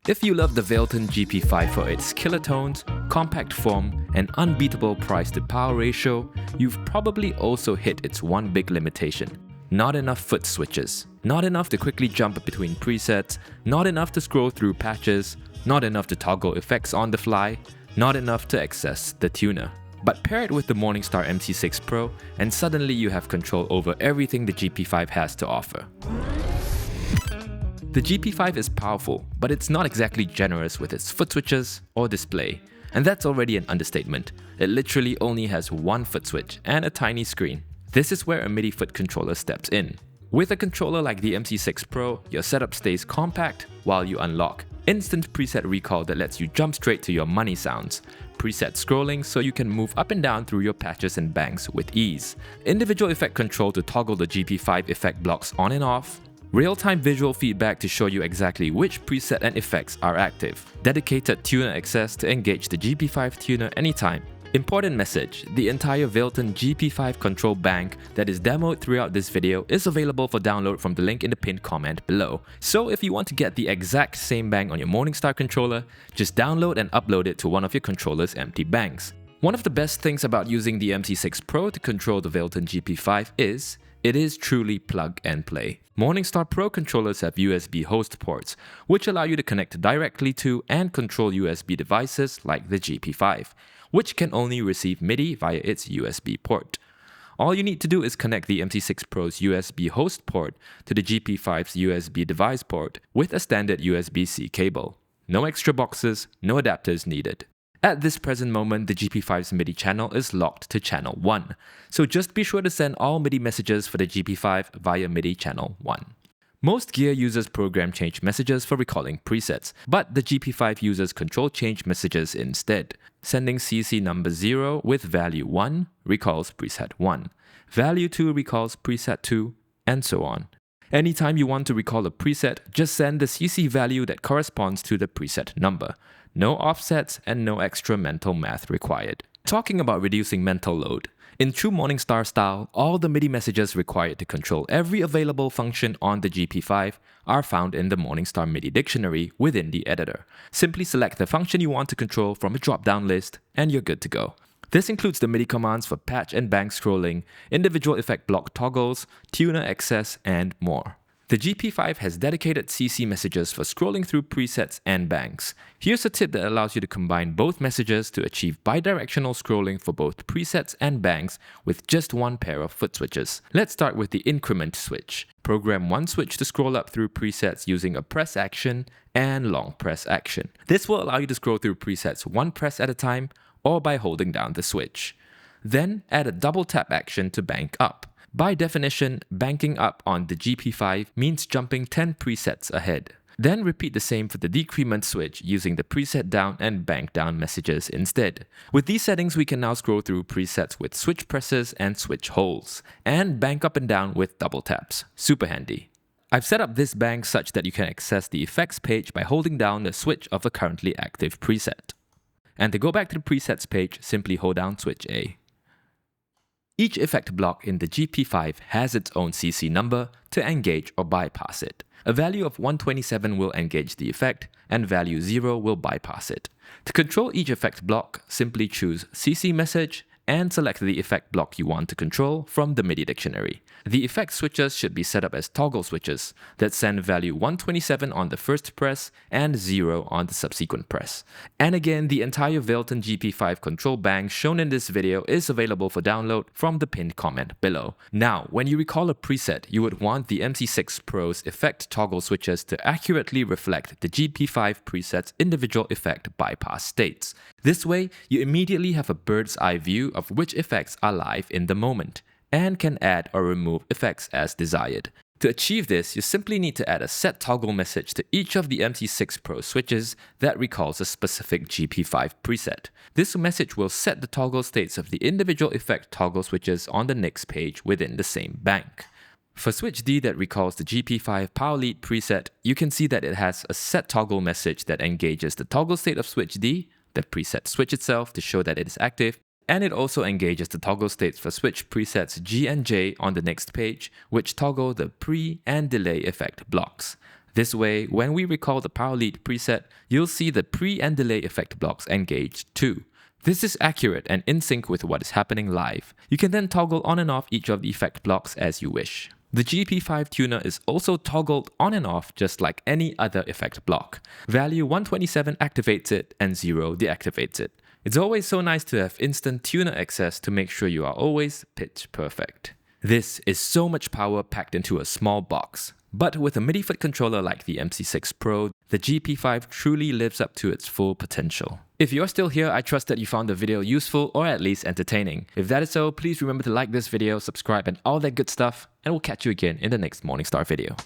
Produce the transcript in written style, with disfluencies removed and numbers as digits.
If you love the Valeton GP-5 for its killer tones, compact form, and unbeatable price to power ratio, you've probably also hit its one big limitation. Not enough foot switches. Not enough to quickly jump between presets, not enough to scroll through patches, not enough to toggle effects on the fly, not enough to access the tuner. But pair it with the Morningstar MC6 PRO and suddenly you have control over everything the GP-5 has to offer. The GP-5 is powerful, but it's not exactly generous with its foot switches or display. And that's already an understatement. It literally only has one foot switch and a tiny screen. This is where a MIDI foot controller steps in. With a controller like the MC6 PRO, your setup stays compact while you unlock instant preset recall that lets you jump straight to your money sounds, preset scrolling so you can move up and down through your patches and banks with ease, individual effect control to toggle the GP-5 effect blocks on and off, real-time visual feedback to show you exactly which preset and effects are active, dedicated tuner access to engage the GP-5 tuner anytime. Important message, the entire Valeton GP-5 control bank that is demoed throughout this video is available for download from the link in the pinned comment below. So if you want to get the exact same bank on your Morningstar controller, just download and upload it to one of your controller's empty banks. One of the best things about using the MC6 PRO to control the Valeton GP-5 is it is truly plug and play. Morningstar Pro controllers have USB host ports, which allow you to connect directly to and control USB devices like the GP-5, which can only receive MIDI via its USB port. All you need to do is connect the MC6 PRO's USB host port to the GP-5's USB device port with a standard USB-C cable. No extra boxes, no adapters needed. At this present moment, the GP-5's MIDI channel is locked to channel 1, so just be sure to send all MIDI messages for the GP-5 via MIDI channel 1. Most gear uses program change messages for recalling presets, but the GP-5 uses control change messages instead. Sending CC number 0 with value 1 recalls preset 1, value 2 recalls preset 2, and so on. Anytime you want to recall a preset, just send the CC value that corresponds to the preset number. No offsets and no extra mental math required. Talking about reducing mental load. In true Morningstar style, all the MIDI messages required to control every available function on the GP-5 are found in the Morningstar MIDI dictionary within the editor. Simply select the function you want to control from a drop-down list and you're good to go. This includes the MIDI commands for patch and bank scrolling, individual effect block toggles, tuner access, and more. The GP-5 has dedicated CC messages for scrolling through presets and banks. Here's a tip that allows you to combine both messages to achieve bidirectional scrolling for both presets and banks with just one pair of foot switches. Let's start with the increment switch. Program one switch to scroll up through presets using a press action and long press action. This will allow you to scroll through presets one press at a time or by holding down the switch. Then add a double tap action to bank up. By definition, banking up on the GP-5 means jumping 10 presets ahead. Then repeat the same for the decrement switch using the preset down and bank down messages instead. With these settings, we can now scroll through presets with switch presses and switch holds, and bank up and down with double taps. Super handy. I've set up this bank such that you can access the effects page by holding down the switch of a currently active preset. And to go back to the presets page, simply hold down switch A. Each effect block in the GP-5 has its own CC number to engage or bypass it. A value of 127 will engage the effect, and value 0 will bypass it. To control each effect block, simply choose CC message and select the effect block you want to control from the MIDI dictionary. The effect switches should be set up as toggle switches that send value 127 on the first press and 0 on the subsequent press. And again, the entire Valeton GP-5 control bank shown in this video is available for download from the pinned comment below. Now, when you recall a preset, you would want the MC6 PRO's effect toggle switches to accurately reflect the GP-5 preset's individual effect bypass states. This way, you immediately have a bird's eye view of which effects are live in the moment, and can add or remove effects as desired. To achieve this, you simply need to add a set toggle message to each of the MC6 PRO switches that recalls a specific GP-5 preset. This message will set the toggle states of the individual effect toggle switches on the next page within the same bank. For switch D that recalls the GP-5 power lead preset, you can see that it has a set toggle message that engages the toggle state of switch D, the preset switch itself to show that it is active, and it also engages the toggle states for switch presets G and J on the next page, which toggle the pre and delay effect blocks. This way, when we recall the power lead preset, you'll see the pre and delay effect blocks engaged too. This is accurate and in sync with what is happening live. You can then toggle on and off each of the effect blocks as you wish. The GP-5 tuner is also toggled on and off just like any other effect block. Value 127 activates it and 0 deactivates it. It's always so nice to have instant tuner access to make sure you are always pitch perfect. This is so much power packed into a small box. But with a MIDI foot controller like the MC6 PRO, the GP-5 truly lives up to its full potential. If you're still here, I trust that you found the video useful or at least entertaining. If that is so, please remember to like this video, subscribe and all that good stuff, and we'll catch you again in the next Morningstar video.